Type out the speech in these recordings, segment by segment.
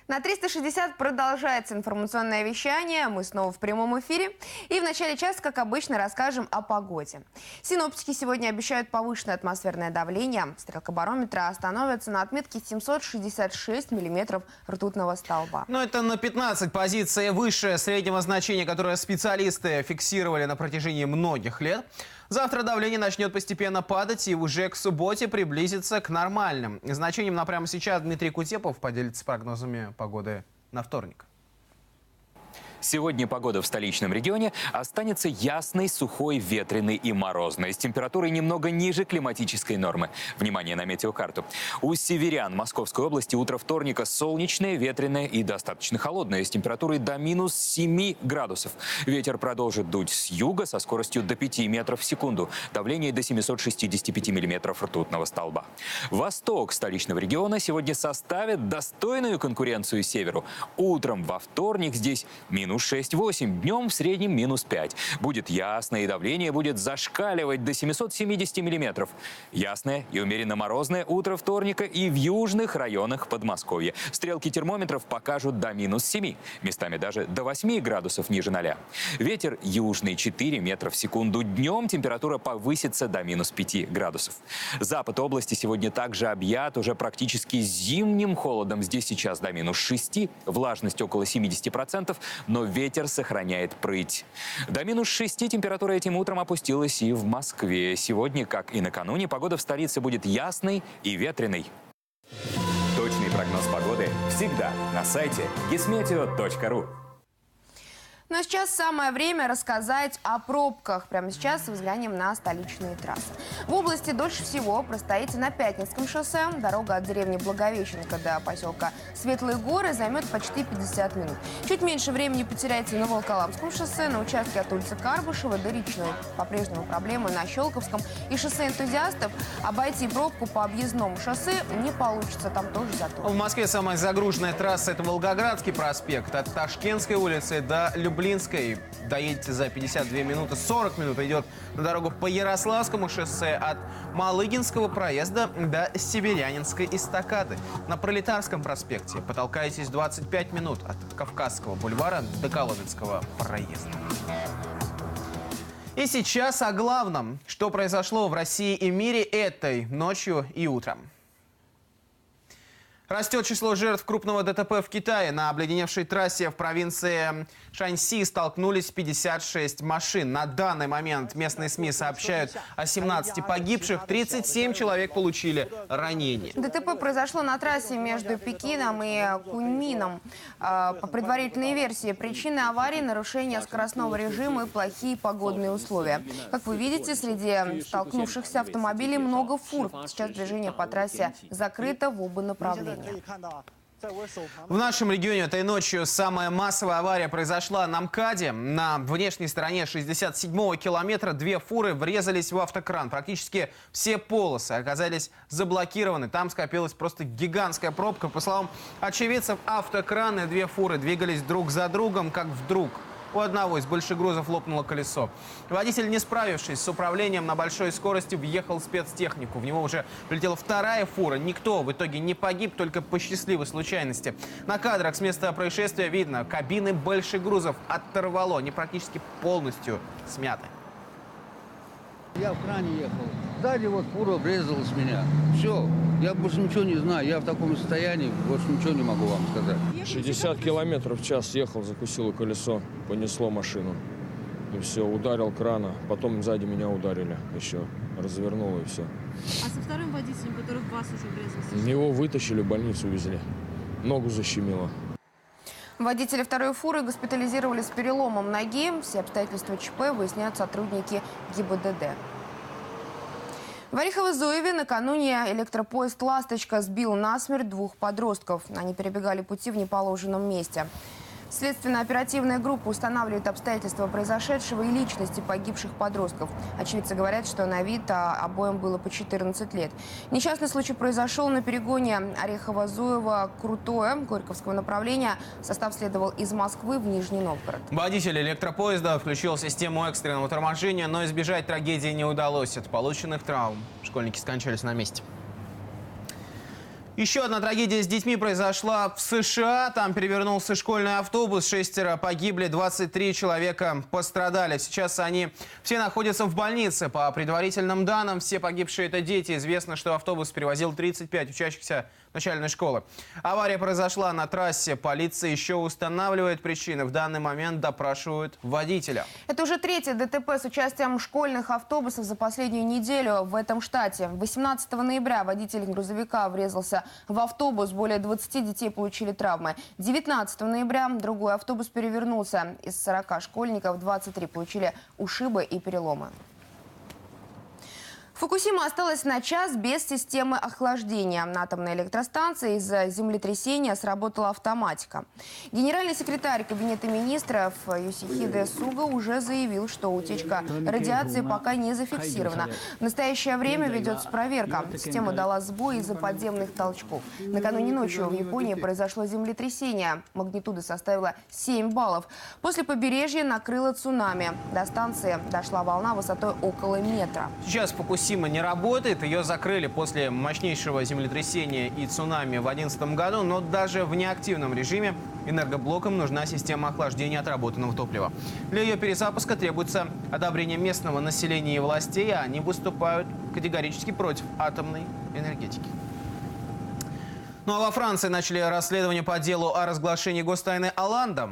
На 360 продолжается информационное вещание. Мы снова в прямом эфире. И в начале часа, как обычно, расскажем о погоде. Синоптики сегодня обещают повышенное атмосферное давление. Стрелка барометра остановится на отметке 766 миллиметров ртутного столба. Но это на 15 позиций выше среднего значения, которое специалисты фиксировали на протяжении многих лет. Завтра давление начнет постепенно падать и уже к субботе приблизится к нормальным значениям. Но прямо сейчас Дмитрий Кутепов поделится прогнозами погоды на вторник. Сегодня погода в столичном регионе останется ясной, сухой, ветреной и морозной, с температурой немного ниже климатической нормы. Внимание на метеокарту. У северян Московской области утро вторника солнечное, ветреное и достаточно холодное, с температурой до минус 7 градусов. Ветер продолжит дуть с юга со скоростью до 5 метров в секунду. Давление до 765 миллиметров ртутного столба. Восток столичного региона сегодня составит достойную конкуренцию северу. Утром во вторник здесь минус 6-8, днем в среднем минус 5. Будет ясно, и давление будет зашкаливать до 770 миллиметров. Ясное и умеренно морозное утро вторника и в южных районах Подмосковья. Стрелки термометров покажут до минус 7, местами даже до 8 градусов ниже 0. Ветер южный 4 метра в секунду. Днем температура повысится до минус 5 градусов. Запад области сегодня также объят уже практически зимним холодом. Здесь сейчас до минус 6, влажность около 70%, но ветер сохраняет прыть. До минус 6 температура этим утром опустилась и в Москве. Сегодня, как и накануне, погода в столице будет ясной и ветреной. Точный прогноз погоды всегда на сайте gismeteo.ru. Но сейчас самое время рассказать о пробках. Прямо сейчас взглянем на столичные трассы. В области дольше всего простоите на Пятницком шоссе. Дорога от деревни Благовещенка до поселка Светлые Горы займет почти 50 минут. Чуть меньше времени потеряете на Волоколамском шоссе, на участке от улицы Карбышева до Речной. По-прежнему проблемы на Щелковском и шоссе Энтузиастов. Обойти пробку по объездному шоссе не получится, там тоже затор. В Москве самая загруженная трасса – это Волгоградский проспект. От Ташкентской улицы до Люблинской доедете за 52 минуты. 40 минут идет на дорогу по Ярославскому шоссе от Малыгинского проезда до Северянинской эстакады. На Пролетарском проспекте потолкаетесь 25 минут от Кавказского бульвара до Коломенского проезда. И сейчас о главном, что произошло в России и мире этой ночью и утром. Растет число жертв крупного ДТП в Китае. На обледеневшей трассе в провинции Шаньси столкнулись 56 машин. На данный момент местные СМИ сообщают о 17 погибших, 37 человек получили ранения. ДТП произошло на трассе между Пекином и Куньмином. По предварительной версии, причины аварии – нарушение скоростного режима и плохие погодные условия. Как вы видите, среди столкнувшихся автомобилей много фур. Сейчас движение по трассе закрыто в оба направления. В нашем регионе этой ночью самая массовая авария произошла на МКАДе. На внешней стороне 67-го километра две фуры врезались в автокран. Практически все полосы оказались заблокированы. Там скопилась просто гигантская пробка. По словам очевидцев, автокран и две фуры двигались друг за другом, как вдруг у одного из большегрузов лопнуло колесо. Водитель, не справившись с управлением на большой скорости, въехал в спецтехнику. В него уже прилетела вторая фура. Никто в итоге не погиб, только по счастливой случайности. На кадрах с места происшествия видно, кабины большегрузов оторвало. Они практически полностью смяты. Я в кране ехал. Сзади вот фура врезалась в меня. Все, я больше ничего не знаю. Я в таком состоянии, больше ничего не могу вам сказать. 60 километров в час ехал, закусило колесо, понесло машину. И все, ударил крана. Потом сзади меня ударили еще. Развернуло и все. А со вторым водителем, который в вас уже врезался? Его вытащили, в больницу увезли. Ногу защемило. Водителя второй фуры госпитализировали с переломом ноги. Все обстоятельства ЧП выясняют сотрудники ГИБДД. В Орехово-Зуеве накануне электропоезд «Ласточка» сбил насмерть двух подростков. Они перебегали пути в неположенном месте. Следственно-оперативная группа устанавливает обстоятельства произошедшего и личности погибших подростков. Очевидцы говорят, что на вид обоим было по 14 лет. Несчастный случай произошел на перегоне Орехово-Зуево-Крутое Горьковского направления. Состав следовал из Москвы в Нижний Новгород. Водитель электропоезда включил систему экстренного торможения, но избежать трагедии не удалось. От полученных травм школьники скончались на месте. Еще одна трагедия с детьми произошла в США. Там перевернулся школьный автобус. 6 погибли, 23 человека пострадали. Сейчас они все находятся в больнице. По предварительным данным, все погибшие – это дети. Известно, что автобус перевозил 35 учащихся начальной школы. Авария произошла на трассе. Полиция еще устанавливает причины. В данный момент допрашивают водителя. Это уже третье ДТП с участием школьных автобусов за последнюю неделю в этом штате. 18 ноября водитель грузовика врезался в автобус. Более 20 детей получили травмы. 19 ноября другой автобус перевернулся. Из 40 школьников 23 получили ушибы и переломы. Фукусима осталась на час без системы охлаждения. На атомной электростанции из-за землетрясения сработала автоматика. Генеральный секретарь Кабинета министров Йосихиде Суга уже заявил, что утечка радиации пока не зафиксирована. В настоящее время ведется проверка. Система дала сбой из-за подземных толчков. Накануне ночью в Японии произошло землетрясение. Магнитуда составила 7 баллов. После побережья накрыло цунами. До станции дошла волна высотой около метра. Сейчас Фукусима не работает. Ее закрыли после мощнейшего землетрясения и цунами в 2011 году. Но даже в неактивном режиме энергоблокам нужна система охлаждения отработанного топлива. Для ее перезапуска требуется одобрение местного населения и властей, а они выступают категорически против атомной энергетики. Ну а во Франции начали расследование по делу о разглашении гостайны Олланда.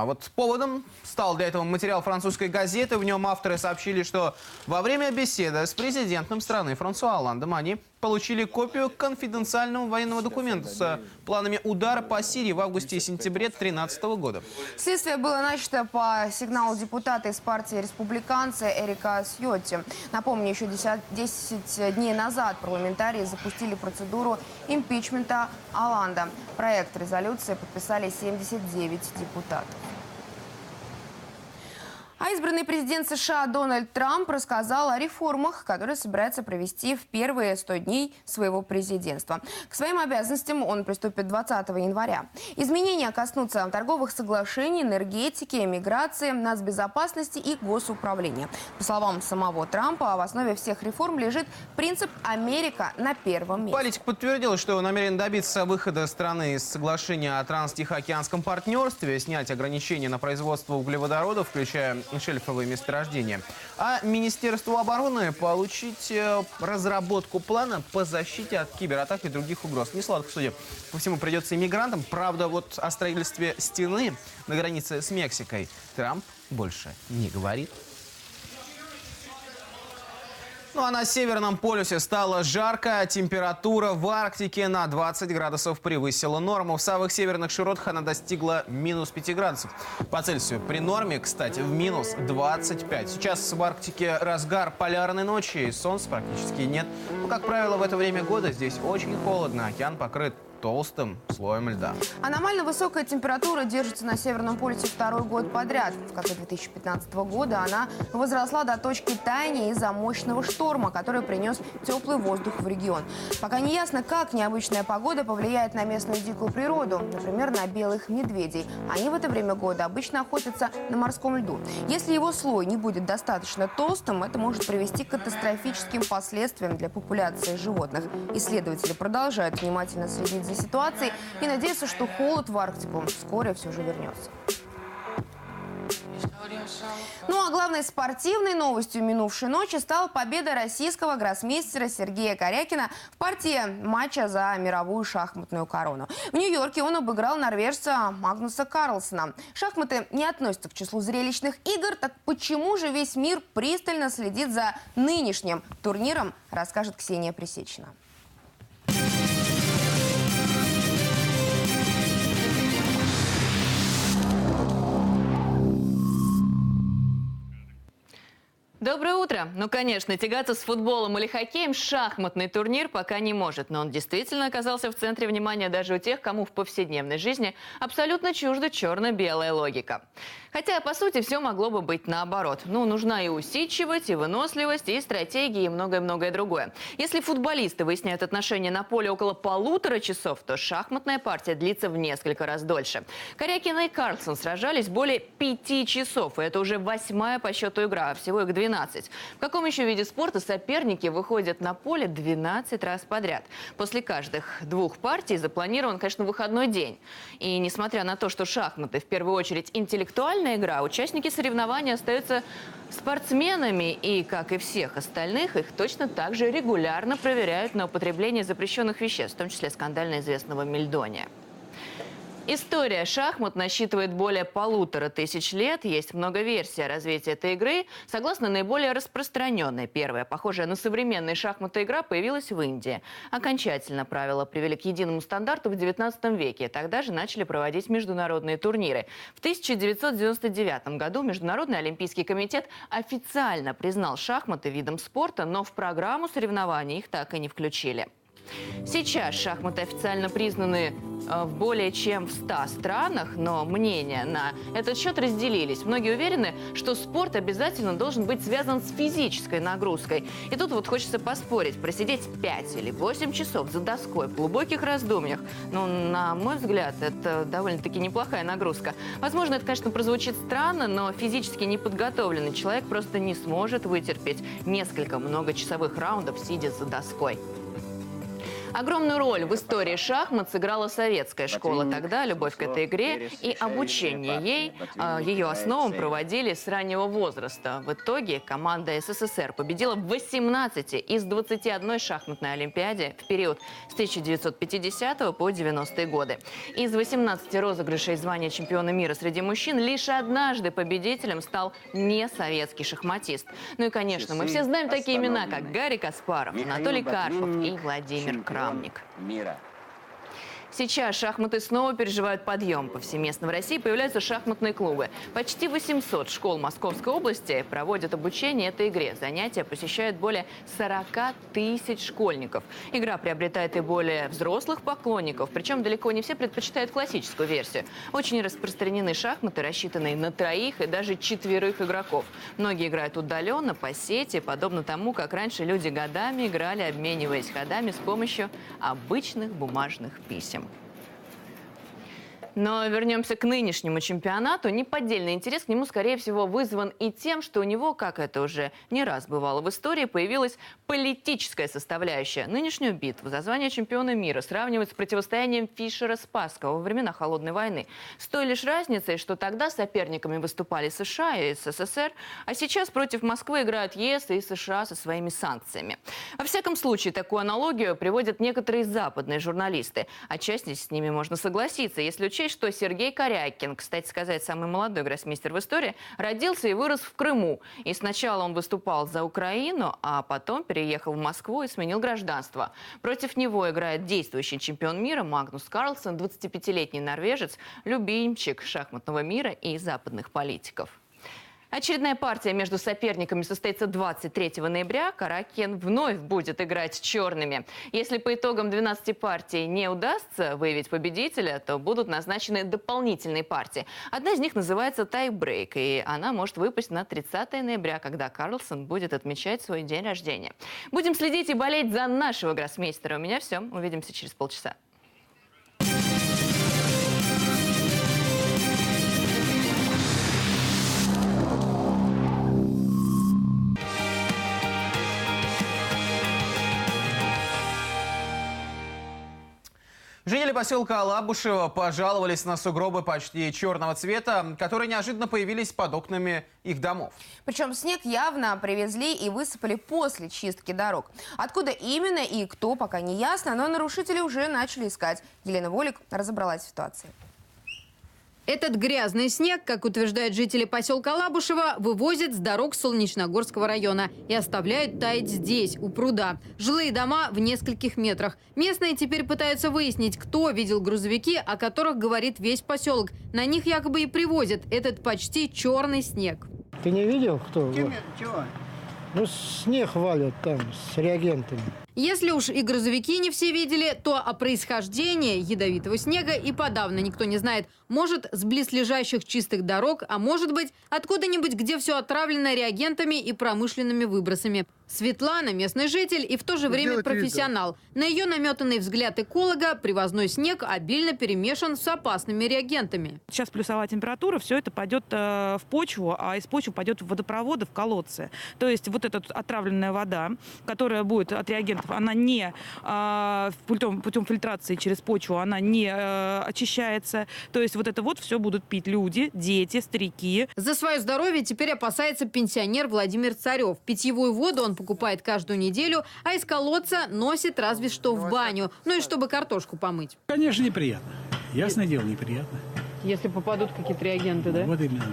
Вот поводом стал для этого материал французской газеты. В нем авторы сообщили, что во время беседы с президентом страны Франсуа Олландом они получили копию конфиденциального военного документа с планами удара по Сирии в августе и сентябре 2013 года. Следствие было начато по сигналу депутата из партии республиканца Эрика Сьотти. Напомню, еще 10 дней назад парламентарии запустили процедуру импичмента Олланда. Проект резолюции подписали 79 депутатов. А избранный президент США Дональд Трамп рассказал о реформах, которые собирается провести в первые 100 дней своего президентства. К своим обязанностям он приступит 20 января. Изменения коснутся торговых соглашений, энергетики, миграции, нацбезопасности и госуправления. По словам самого Трампа, в основе всех реформ лежит принцип «Америка на первом месте». Политик подтвердил, что намерен добиться выхода страны из соглашения о транс-тихоокеанском партнерстве, снять ограничения на производство углеводородов, включая шельфовые месторождения. А Министерству обороны получить разработку плана по защите от кибератак и других угроз. Несладко, судя по всему, придется иммигрантам. Правда, вот о строительстве стены на границе с Мексикой Трамп больше не говорит. Ну а на Северном полюсе стало жарко. Температура в Арктике на 20 градусов превысила норму. В самых северных широтах она достигла минус 5 градусов по Цельсию. При норме, кстати, в минус 25. Сейчас в Арктике разгар полярной ночи и солнца практически нет. Но, как правило, в это время года здесь очень холодно. Океан покрыт толстым слоем льда. Аномально высокая температура держится на Северном полюсе второй год подряд. В конце 2015 года она возросла до точки таяния из-за мощного шторма, который принес теплый воздух в регион. Пока не ясно, как необычная погода повлияет на местную дикую природу, например, на белых медведей. Они в это время года обычно охотятся на морском льду. Если его слой не будет достаточно толстым, это может привести к катастрофическим последствиям для популяции животных. Исследователи продолжают внимательно следить за ситуацией и надеются, что холод в Арктику вскоре все же вернется. Ну а главной спортивной новостью минувшей ночи стала победа российского гроссмейстера Сергея Карякина в партии матча за мировую шахматную корону. В Нью-Йорке он обыграл норвежца Магнуса Карлсена. Шахматы не относятся к числу зрелищных игр, так почему же весь мир пристально следит за нынешним турниром, расскажет Ксения Пресечина. Доброе утро! Ну, конечно, тягаться с футболом или хоккеем шахматный турнир пока не может, но он действительно оказался в центре внимания даже у тех, кому в повседневной жизни абсолютно чужда черно-белая логика. Хотя, по сути, все могло бы быть наоборот. Ну, нужна и усидчивость, и выносливость, и стратегия, и многое-многое другое. Если футболисты выясняют отношения на поле около 1,5 часов, то шахматная партия длится в несколько раз дольше. Карякин и Карлсон сражались более 5 часов, и это уже 8-я по счету игра, а всего их 12. 12. В каком еще виде спорта соперники выходят на поле 12 раз подряд? После каждых 2 партий запланирован, конечно, выходной день. И несмотря на то, что шахматы в первую очередь интеллектуальная игра, участники соревнований остаются спортсменами. И, как и всех остальных, их точно так же регулярно проверяют на употребление запрещенных веществ, в том числе скандально известного мельдония. История шахмат насчитывает более 1500 лет. Есть много версий о развитии этой игры. Согласно наиболее распространенной, первая, похожая на современные шахматы игра, появилась в Индии. Окончательно правила привели к единому стандарту в XIX веке. Тогда же начали проводить международные турниры. В 1999 году Международный олимпийский комитет официально признал шахматы видом спорта, но в программу соревнований их так и не включили. Сейчас шахматы официально признаны в более чем в 100 странах, но мнения на этот счет разделились. Многие уверены, что спорт обязательно должен быть связан с физической нагрузкой. И тут вот хочется поспорить, просидеть 5 или 8 часов за доской в глубоких раздумьях. Ну, на мой взгляд, это довольно-таки неплохая нагрузка. Возможно, это, конечно, прозвучит странно, но физически неподготовленный человек просто не сможет вытерпеть несколько многочасовых раундов, сидя за доской. Огромную роль в истории шахмат сыграла советская школа. Тогда любовь к этой игре и обучение ей, ее основам проводили с раннего возраста. В итоге команда СССР победила в 18 из 21 шахматной олимпиаде в период с 1950 по 90-е годы. Из 18 розыгрышей звания чемпиона мира среди мужчин лишь однажды победителем стал не советский шахматист. Ну и, конечно, мы все знаем такие имена, как Гарри Каспаров, Анатолий Карпов и Владимир Крамник. Сейчас шахматы снова переживают подъем. Повсеместно в России появляются шахматные клубы. Почти 800 школ Московской области проводят обучение этой игре. Занятия посещают более 40 тысяч школьников. Игра приобретает и более взрослых поклонников. Причем далеко не все предпочитают классическую версию. Очень распространены шахматы, рассчитанные на 3 и даже 4 игроков. Многие играют удаленно, по сети, подобно тому, как раньше люди годами играли, обмениваясь ходами с помощью обычных бумажных писем. Но вернемся к нынешнему чемпионату. Неподдельный интерес к нему, скорее всего, вызван и тем, что у него, как это уже не раз бывало в истории, появилась политическая составляющая. Нынешнюю битву за звание чемпиона мира сравнивают с противостоянием Фишера-Спасского во времена Холодной войны. С той лишь разницей, что тогда соперниками выступали США и СССР, а сейчас против Москвы играют ЕС и США со своими санкциями. Во всяком случае, такую аналогию приводят некоторые западные журналисты. Отчасти с ними можно согласиться, если учесть, что Сергей Корякин, кстати сказать, самый молодой гроссмейстер в истории, родился и вырос в Крыму. И сначала он выступал за Украину, а потом переехал в Москву и сменил гражданство. Против него играет действующий чемпион мира Магнус Карлсон, 25-летний норвежец, любимчик шахматного мира и западных политиков. Очередная партия между соперниками состоится 23 ноября. Корякин вновь будет играть с черными. Если по итогам 12 партий не удастся выявить победителя, то будут назначены дополнительные партии. Одна из них называется тайбрейк, и она может выпасть на 30 ноября, когда Карлсон будет отмечать свой день рождения. Будем следить и болеть за нашего гроссмейстера. У меня все. Увидимся через полчаса. Жители поселка Алабушево пожаловались на сугробы почти черного цвета, которые неожиданно появились под окнами их домов. Причем снег явно привезли и высыпали после чистки дорог. Откуда именно и кто, пока не ясно, но нарушители уже начали искать. Елена Волик разобралась в ситуации. Этот грязный снег, как утверждают жители поселка Алабушево, вывозят с дорог Солнечногорского района и оставляют таять здесь, у пруда. Жилые дома в нескольких метрах. Местные теперь пытаются выяснить, кто видел грузовики, о которых говорит весь поселок. На них якобы и привозят этот почти черный снег. Ты не видел, кто? Чего? Ну, снег валят там с реагентами. Если уж и грузовики не все видели, то о происхождении ядовитого снега и подавно никто не знает. Может, с близлежащих чистых дорог, а может быть, откуда-нибудь, где все отравлено реагентами и промышленными выбросами. Светлана – местный житель и в то же время профессионал. На ее наметанный взгляд эколога привозной снег обильно перемешан с опасными реагентами. Сейчас плюсовая температура, все это пойдет в почву, а из почвы пойдет в водопроводы, в колодцы. То есть вот эта отравленная вода, которая будет от реагентов, она не путем фильтрации через почву, она не очищается. То есть вот это вот все будут пить люди, дети, старики. За свое здоровье теперь опасается пенсионер Владимир Царев. Питьевую воду он покупает каждую неделю, а из колодца носит разве что в баню. Ну и чтобы картошку помыть. Конечно, неприятно. Ясное дело, неприятно. Если попадут какие-то реагенты, да? Вот именно,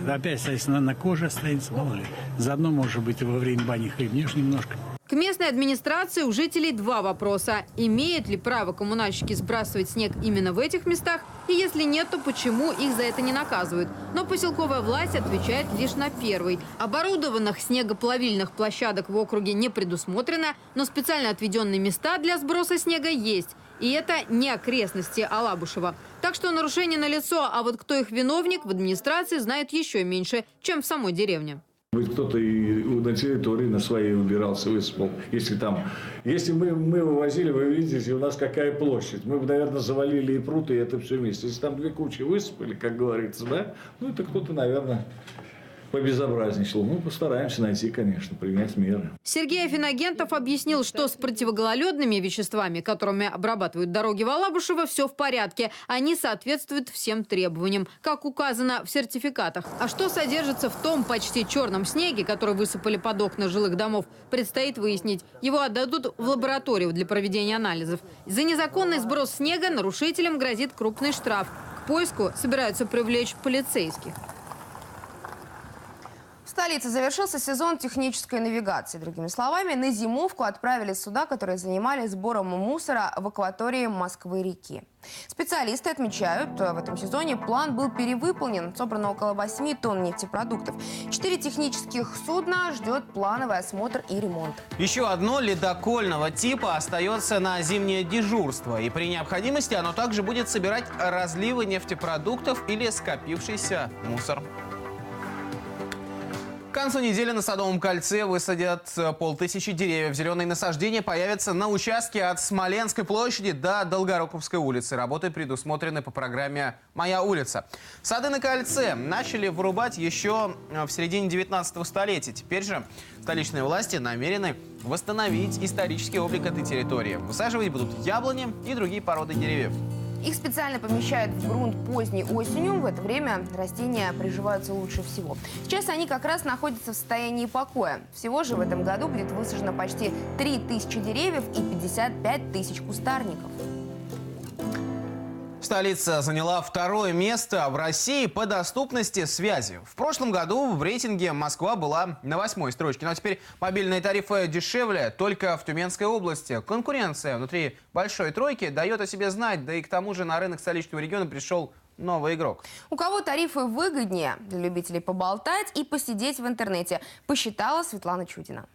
да. Опять, соответственно, на коже останется, мало ли. Заодно, может быть, во время бани хлебнешь немножко. К местной администрации у жителей два вопроса. Имеют ли право коммунальщики сбрасывать снег именно в этих местах? И если нет, то почему их за это не наказывают? Но поселковая власть отвечает лишь на первый. Оборудованных снегоплавильных площадок в округе не предусмотрено, но специально отведенные места для сброса снега есть. И это не окрестности Алабушева. Так что нарушение налицо, а вот кто их виновник, в администрации знает еще меньше, чем в самой деревне. Кто-то и на территории на своей убирался, высыпал. Если мы вывозили, вы видите, у нас какая площадь. Мы бы, наверное, завалили и пруд, и это все вместе. Если там две кучи высыпали, как говорится, да, ну это кто-то, наверное, побезобразничал. Ну, постараемся найти, конечно, принять меры. Сергей Афинагентов объяснил, что с противогололедными веществами, которыми обрабатывают дороги в Алабушево, все в порядке. Они соответствуют всем требованиям, как указано в сертификатах. А что содержится в том почти черном снеге, который высыпали под окна жилых домов, предстоит выяснить. Его отдадут в лабораторию для проведения анализов. За незаконный сброс снега нарушителям грозит крупный штраф. К поиску собираются привлечь полицейских. В столице завершился сезон технической навигации. Другими словами, на зимовку отправились суда, которые занимались сбором мусора в акватории Москвы-реки. Специалисты отмечают, в этом сезоне план был перевыполнен. Собрано около 8 тонн нефтепродуктов. 4 технических судна ждет плановый осмотр и ремонт. Еще одно ледокольного типа остается на зимнее дежурство. И при необходимости оно также будет собирать разливы нефтепродуктов или скопившийся мусор. К концу недели на Садовом кольце высадят 500 деревьев. Зеленые насаждения появятся на участке от Смоленской площади до Долгоруковской улицы. Работы предусмотрены по программе «Моя улица». Сады на кольце начали вырубать еще в середине 19 столетия. Теперь же столичные власти намерены восстановить исторический облик этой территории. Высаживать будут яблони и другие породы деревьев. Их специально помещают в грунт поздней осенью. В это время растения приживаются лучше всего. Сейчас они как раз находятся в состоянии покоя. Всего же в этом году будет высажено почти 3000 деревьев и 55 тысяч кустарников. Столица заняла второе место в России по доступности связи. В прошлом году в рейтинге Москва была на 8-й строчке. Но теперь мобильные тарифы дешевле только в Тюменской области. Конкуренция внутри большой тройки дает о себе знать. Да и к тому же на рынок столичного региона пришел новый игрок. У кого тарифы выгоднее для любителей поболтать и посидеть в интернете, посчитала Светлана Чудина.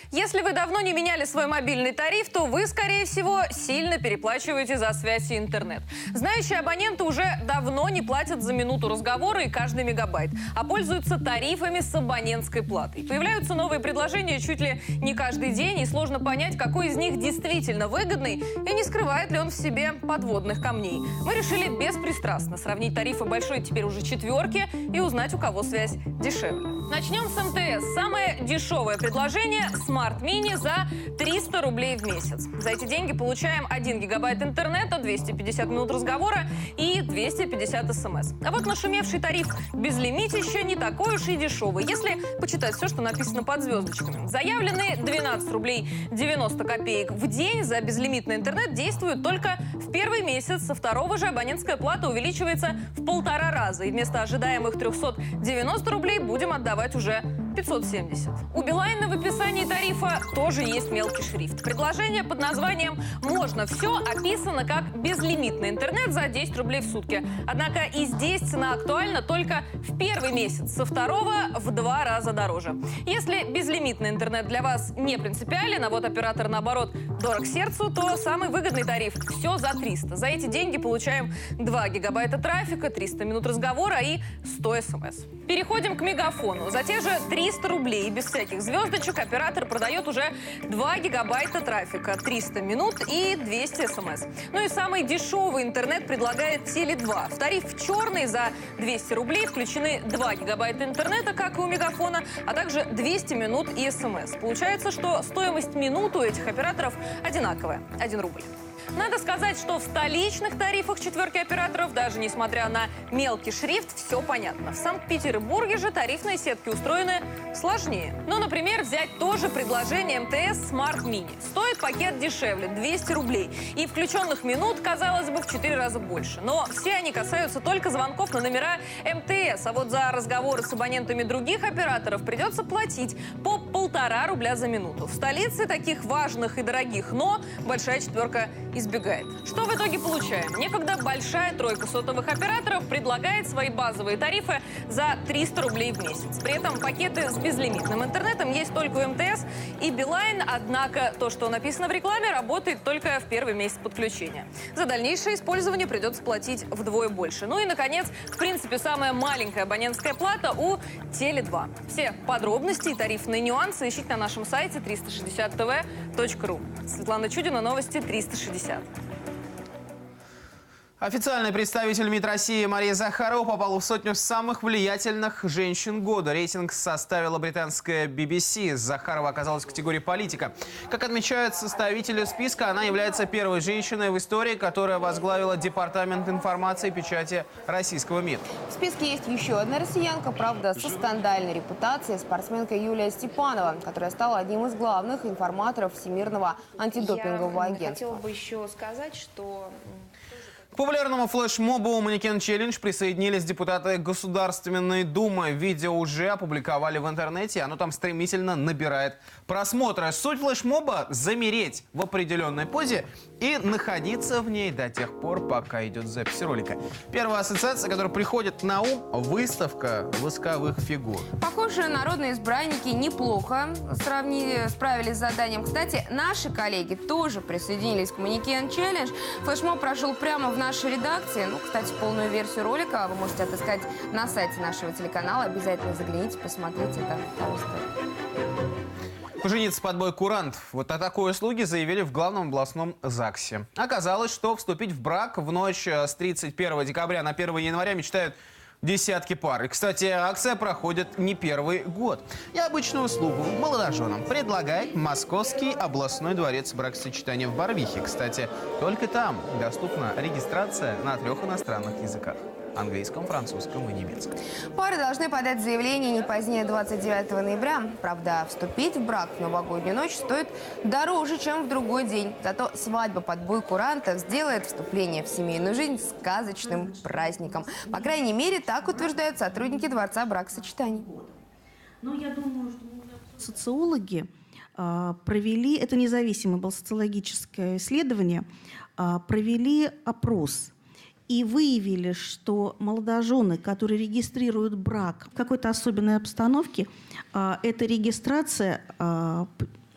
Если вы давно не меняли свой мобильный тариф, то вы, скорее всего, сильно переплачиваете за связь и интернет. Знающие абоненты уже давно не платят за минуту разговора и каждый мегабайт, а пользуются тарифами с абонентской платой. Появляются новые предложения чуть ли не каждый день, и сложно понять, какой из них действительно выгодный и не скрывает ли он в себе подводных камней. Мы решили беспристрастно сравнить тарифы большой теперь уже четверки и узнать, у кого связь дешевле. Начнем с МТС. Самое дешевое предложение – Smart Mini за 300 рублей в месяц. За эти деньги получаем 1 гигабайт интернета, 250 минут разговора и 250 смс. А вот нашумевший тариф безлимитища не такой уж и дешевый, если почитать все, что написано под звездочками. Заявленные 12 рублей 90 копеек в день за безлимитный интернет действуют только в первый месяц. Со второго же абонентская плата увеличивается в 1,5 раза. И вместо ожидаемых 390 рублей будем отдавать уже 570. У Билайна в описании тарифа тоже есть мелкий шрифт. Предложение под названием «Можно все» описано как безлимитный интернет за 10 рублей в сутки. Однако и здесь цена актуальна только в первый месяц, со второго в 2 раза дороже. Если безлимитный интернет для вас не принципиален, а вот оператор, наоборот, дорог сердцу, то самый выгодный тариф – все за 300. За эти деньги получаем 2 гигабайта трафика, 300 минут разговора и 100 смс. Переходим к Мегафону. За те же 300 рублей без всяких звездочек оператор продает уже 2 гигабайта трафика, 300 минут и 200 смс. Ну и самый дешевый интернет предлагает Теле2. В тариф черный за 200 рублей включены 2 гигабайта интернета, как и у Мегафона, а также 200 минут и смс. Получается, что стоимость минут у этих операторов одинаковая – 1 рубль. Надо сказать, что в столичных тарифах четверки операторов, даже несмотря на мелкий шрифт, все понятно. В Санкт-Петербурге же тарифные сетки устроены сложнее. Ну, например, взять тоже предложение МТС Smart Mini. Стоит пакет дешевле – 200 рублей. И включенных минут, казалось бы, в 4 раза больше. Но все они касаются только звонков на номера МТС. А вот за разговоры с абонентами других операторов придется платить по 1,5 рубля за минуту. В столице таких важных и дорогих «но» большая четверка избегает. Что в итоге получаем? Некогда большая тройка сотовых операторов предлагает свои базовые тарифы за 300 рублей в месяц. При этом пакеты с безлимитным интернетом есть только у МТС и Билайн, однако то, что написано в рекламе, работает только в первый месяц подключения. За дальнейшее использование придется платить вдвое больше. Ну и, наконец, в принципе, самая маленькая абонентская плата у Теле2. Все подробности и тарифные нюансы ищите на нашем сайте 360tv.ru. Светлана Чудина, новости 360. Официальный представитель МИД России Мария Захарова попала в 100 самых влиятельных женщин года. Рейтинг составила британская BBC. Захарова оказалась в категории политика. Как отмечают составители списка, она является первой женщиной в истории, которая возглавила Департамент информации и печати российского МИД. В списке есть еще одна россиянка, правда, со скандальной репутацией, спортсменка Юлия Степанова, которая стала одним из главных информаторов Всемирного антидопингового агентства. Я хотела бы еще сказать, что... К популярному флешмобу «Манекен Челлендж» присоединились депутаты Государственной Думы. Видео уже опубликовали в интернете, оно там стремительно набирает просмотры. Суть флешмоба – замереть в определенной позе и находиться в ней до тех пор, пока идет запись ролика. Первая ассоциация, которая приходит на ум – выставка восковых фигур. Похоже, народные избранники неплохо справились с заданием. Кстати, наши коллеги тоже присоединились к «Манекен Челлендж». Флешмоб прошел прямо в нашей редакции. Ну, кстати, полную версию ролика вы можете отыскать на сайте нашего телеканала. Обязательно загляните, посмотрите. Это того стоит. Пожениться под бой курантов. Вот о такой услуге заявили в главном областном ЗАГСе. Оказалось, что вступить в брак в ночь с 31 декабря на 1 января мечтают десятки пар. И, кстати, акция проходит не первый год. И обычную услугу молодоженам предлагает Московский областной дворец бракосочетания в Барвихе. Кстати, только там доступна регистрация на 3 иностранных языках – английском, французском и немецком. Пары должны подать заявление не позднее 29 ноября. Правда, вступить в брак в новогоднюю ночь стоит дороже, чем в другой день. Зато свадьба под бой курантов сделает вступление в семейную жизнь сказочным праздником. По крайней мере, так утверждают сотрудники Дворца бракосочетаний. Ну, я думаю, что социологи провели, это независимое было социологическое исследование, провели опрос. И выявили, что молодожены, которые регистрируют брак в какой-то особенной обстановке, эта регистрация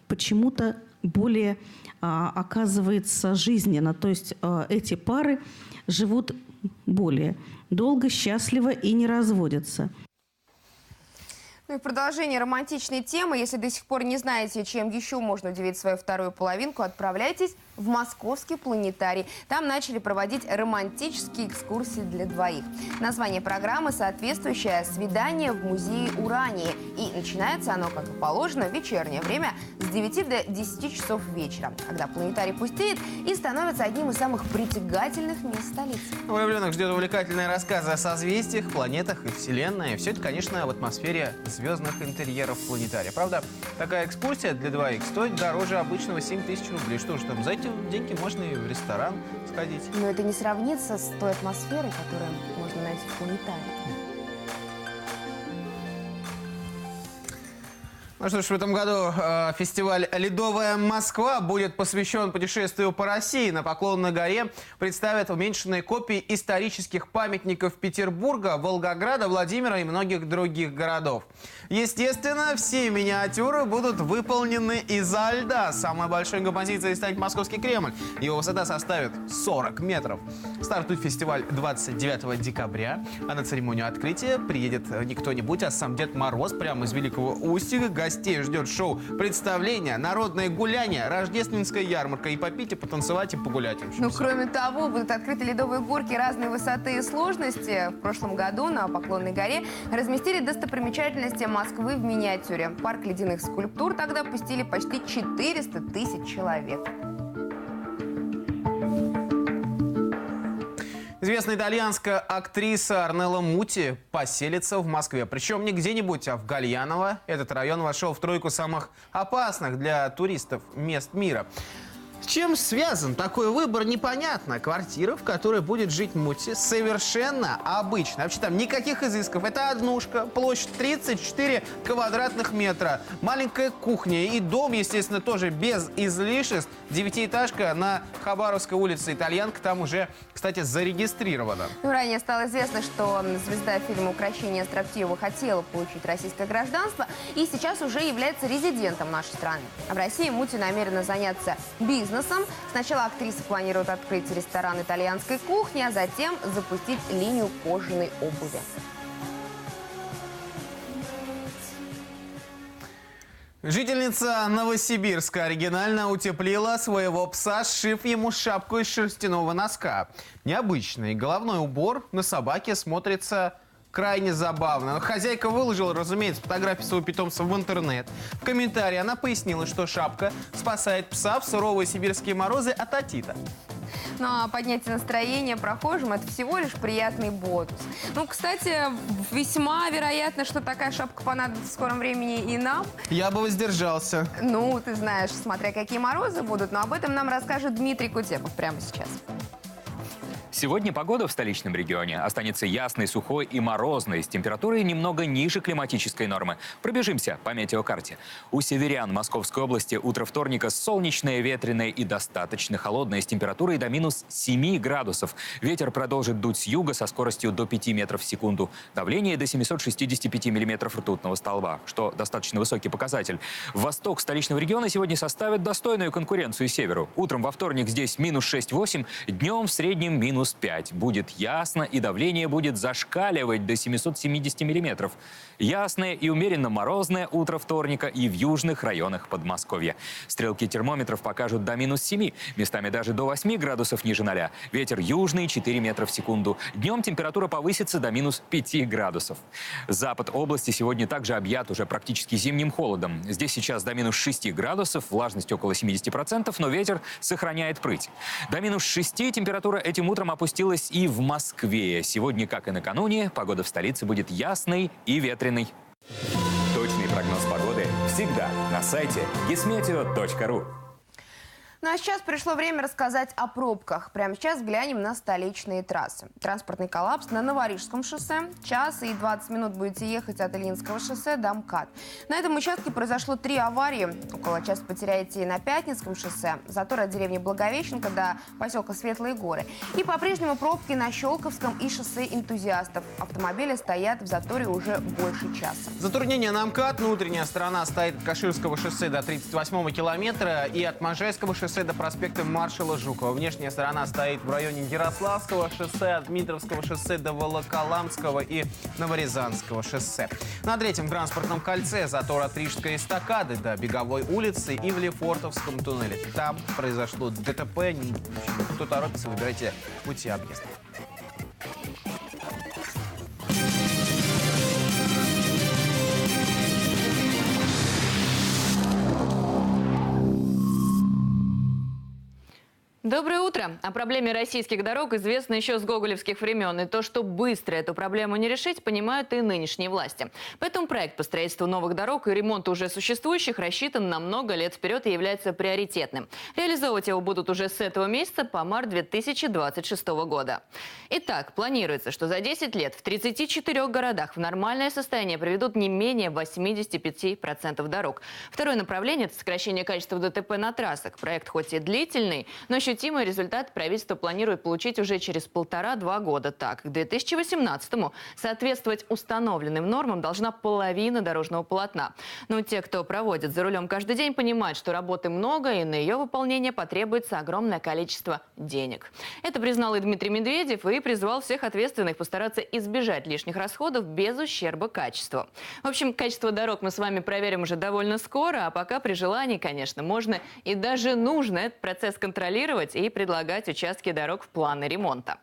почему-то более оказывается жизненна. То есть эти пары живут более долго, счастливо и не разводятся. Ну и в продолжение романтичной темы, если до сих пор не знаете, чем еще можно удивить свою вторую половинку, отправляйтесь в Московский планетарий. Там начали проводить романтические экскурсии для двоих. Название программы соответствующее «Свидание в музее Урании». И начинается оно, как и положено, в вечернее время с 9 до 10 часов вечера, когда планетарий пустеет и становится одним из самых притягательных мест столицы. Влюбленных ждет увлекательные рассказы о созвездиях, планетах и Вселенной. Все это, конечно, в атмосфере звездных интерьеров планетария. Правда, такая экскурсия для двоих стоит дороже обычного 7000 рублей. Что ж там, за эти деньги можно и в ресторан сходить. Но это не сравнится с той атмосферой, которую можно найти в планетарии. Ну что ж, в этом году фестиваль «Ледовая Москва» будет посвящен путешествию по России. На Поклонной горе представят уменьшенные копии исторических памятников Петербурга, Волгограда, Владимира и многих других городов. Естественно, все миниатюры будут выполнены изо льда. Самой большой композицией станет Московский Кремль. Его высота составит 40 метров. Стартует фестиваль 29 декабря, а на церемонию открытия приедет не кто-нибудь, а сам Дед Мороз прямо из Великого Устюга. Гостей ждет шоу, представления, народное гуляние, рождественская ярмарка. И попить, и потанцевать, и погулять. Ну, кроме того, будут открыты ледовые горки разной высоты и сложности. В прошлом году на Поклонной горе разместили достопримечательности Москвы в миниатюре. Парк ледяных скульптур тогда пустили почти 400 тысяч человек. Известная итальянская актриса Орнелла Мути поселится в Москве. Причем не где-нибудь, а в Гальяново. Этот район вошел в тройку самых опасных для туристов мест мира. С чем связан такой выбор, непонятно. Квартира, в которой будет жить Мути, совершенно обычная. Вообще там никаких изысков. Это однушка, площадь 34 квадратных метра. Маленькая кухня и дом, естественно, тоже без излишеств. Девятиэтажка на Хабаровской улице. Итальянка там уже, кстати, зарегистрирована. Ну, ранее стало известно, что звезда фильма «Укрощение строптивого» хотела получить российское гражданство и сейчас уже является резидентом нашей страны. В России Мути намерена заняться бизнесом. Сначала актриса планирует открыть ресторан итальянской кухни, а затем запустить линию кожаной обуви. Жительница Новосибирска оригинально утеплила своего пса, сшив ему шапку из шерстяного носка. Необычный головной убор на собаке смотрится крайне забавно. Хозяйка выложила, разумеется, фотографии своего питомца в интернет. В комментарии она пояснила, что шапка спасает пса в суровые сибирские морозы от отита. Ну а поднятие настроения прохожим – это всего лишь приятный бонус. Ну, кстати, весьма вероятно, что такая шапка понадобится в скором времени и нам. Я бы воздержался. Ну, ты знаешь, смотря какие морозы будут, но об этом нам расскажет Дмитрий Кутепов прямо сейчас. Сегодня погода в столичном регионе останется ясной, сухой и морозной, с температурой немного ниже климатической нормы. Пробежимся по метеокарте. У северян Московской области утро вторника солнечное, ветреное и достаточно холодное, с температурой до минус 7 градусов. Ветер продолжит дуть с юга со скоростью до 5 метров в секунду. Давление до 765 миллиметров ртутного столба, что достаточно высокий показатель. Восток столичного региона сегодня составит достойную конкуренцию северу. Утром во вторник здесь минус 6-8, днем в среднем минус 5. Будет ясно, и давление будет зашкаливать до 770 миллиметров. Ясное и умеренно морозное утро вторника и в южных районах Подмосковья. Стрелки термометров покажут до минус 7, местами даже до 8 градусов ниже 0. Ветер южный 4 метра в секунду. Днем температура повысится до минус 5 градусов. Запад области сегодня также объят уже практически зимним холодом. Здесь сейчас до минус 6 градусов, влажность около 70%, но ветер сохраняет прыть. До минус 6 температура этим утром опустилась и в Москве. Сегодня, как и накануне, погода в столице будет ясной и ветреной. Точный прогноз погоды всегда на сайте gismeteo.ru. Ну а сейчас пришло время рассказать о пробках. Прямо сейчас глянем на столичные трассы. Транспортный коллапс на Новорижском шоссе. Час и 20 минут будете ехать от Ильинского шоссе до МКАД. На этом участке произошло 3 аварии. Около часа потеряете и на Пятницком шоссе. Затор от деревни Благовещенко до поселка Светлые горы. И по-прежнему пробки на Щелковском и шоссе Энтузиастов. Автомобили стоят в заторе уже больше часа. Затруднение на МКАД. Внутренняя сторона стоит от Каширского шоссе до 38-го километра и от Можайского шоссе до проспекта Маршала Жукова. Внешняя сторона стоит в районе Ярославского шоссе, от Дмитровского шоссе до Волоколамского и Новорязанского шоссе. На третьем транспортном кольце затор от Рижской эстакады до Беговой улицы и в Лефортовском туннеле. Там произошло ДТП. Кто торопится, выбирайте пути объезда. Доброе утро. утро. О проблеме российских дорог известно еще с гоголевских времен. И то, что быстро эту проблему не решить, понимают и нынешние власти. Поэтому проект по строительству новых дорог и ремонту уже существующих рассчитан на много лет вперед и является приоритетным. Реализовывать его будут уже с этого месяца по март 2026 года. Итак, планируется, что за 10 лет в 34 городах в нормальное состояние приведут не менее 85% дорог. Второе направление – это сокращение качества ДТП на трассах. Проект хоть и длительный, но ощутимый результат правительство планирует получить уже через 1,5-2 года. Так, к 2018-му соответствовать установленным нормам должна половина дорожного полотна. Но те, кто проводит за рулем каждый день, понимают, что работы много и на ее выполнение потребуется огромное количество денег. Это признал и Дмитрий Медведев и призвал всех ответственных постараться избежать лишних расходов без ущерба качеству. В общем, качество дорог мы с вами проверим уже довольно скоро, а пока при желании, конечно, можно и даже нужно этот процесс контролировать и предлагать участки дорог в планы ремонта.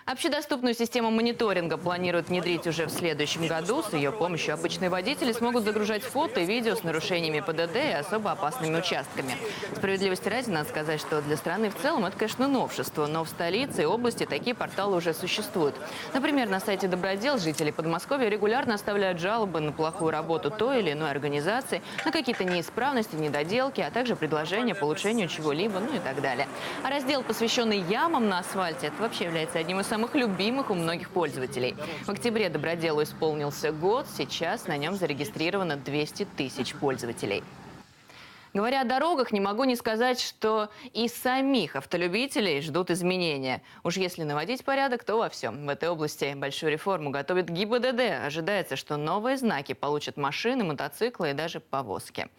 Общедоступную систему мониторинга планируют внедрить уже в следующем году. С ее помощью обычные водители смогут загружать фото и видео с нарушениями ПДД и особо опасными участками. Справедливости ради, надо сказать, что для страны в целом это, конечно, новшество, но в столице и области такие порталы уже существуют. Например, на сайте Добродел жители Подмосковья регулярно оставляют жалобы на плохую работу той или иной организации, на какие-то неисправности, недоделки, а также предложения по улучшению чего-либо, ну и так далее. А раздел, посвященный ямам на асфальте, это вообще является одним из самых любимых у многих пользователей. В октябре Доброделу исполнился год, сейчас на нем зарегистрировано 200 тысяч пользователей. Говоря о дорогах, не могу не сказать, что и самих автолюбителей ждут изменения. Уж если наводить порядок, то во всем. В этой области большую реформу готовит ГИБДД. Ожидается, что новые знаки получат машины, мотоциклы и даже повозки.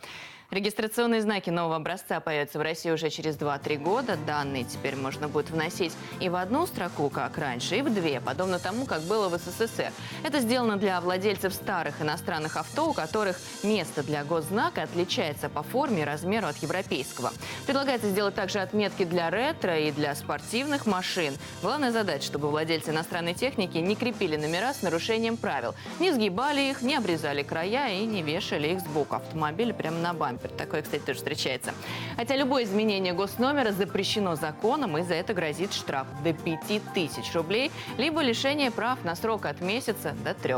Регистрационные знаки нового образца появятся в России уже через 2-3 года. Данные теперь можно будет вносить и в одну строку, как раньше, и в две, подобно тому, как было в СССР. Это сделано для владельцев старых иностранных авто, у которых место для госзнака отличается по форме и размеру от европейского. Предлагается сделать также отметки для ретро и для спортивных машин. Главная задача, чтобы владельцы иностранной техники не крепили номера с нарушением правил, не сгибали их, не обрезали края и не вешали их сбоку автомобиля прямо на бампер. Такое, кстати, тоже встречается. Хотя любое изменение госномера запрещено законом, и за это грозит штраф до 5000 рублей, либо лишение прав на срок от месяца до 3.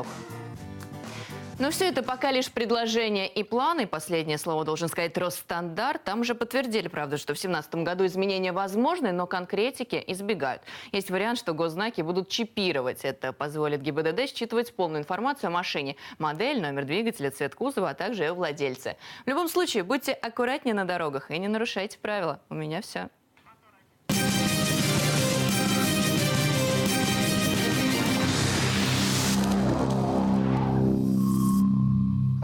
Но все это пока лишь предложения и планы. Последнее слово должен сказать Росстандарт. Там уже подтвердили, правда, что в 2017 году изменения возможны, но конкретики избегают. Есть вариант, что госзнаки будут чипировать. Это позволит ГИБДД считывать полную информацию о машине. Модель, номер двигателя, цвет кузова, а также ее владельцы. В любом случае, будьте аккуратнее на дорогах и не нарушайте правила. У меня все.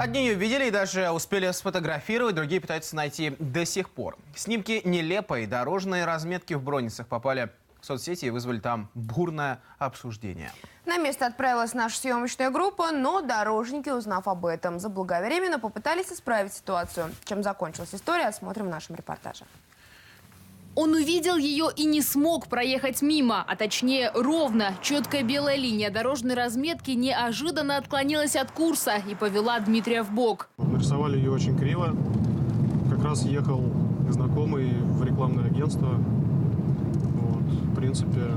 Одни ее видели и даже успели сфотографировать, другие пытаются найти до сих пор. Снимки нелепой, дорожные разметки в Бронницах попали в соцсети и вызвали там бурное обсуждение. На место отправилась наша съемочная группа, но дорожники, узнав об этом заблаговременно, попытались исправить ситуацию. Чем закончилась история, смотрим в нашем репортаже. Он увидел ее и не смог проехать мимо, а точнее ровно. Четкая белая линия дорожной разметки неожиданно отклонилась от курса и повела Дмитрия в бок. Нарисовали ее очень криво. Как раз ехал знакомый в рекламное агентство. Вот, в принципе,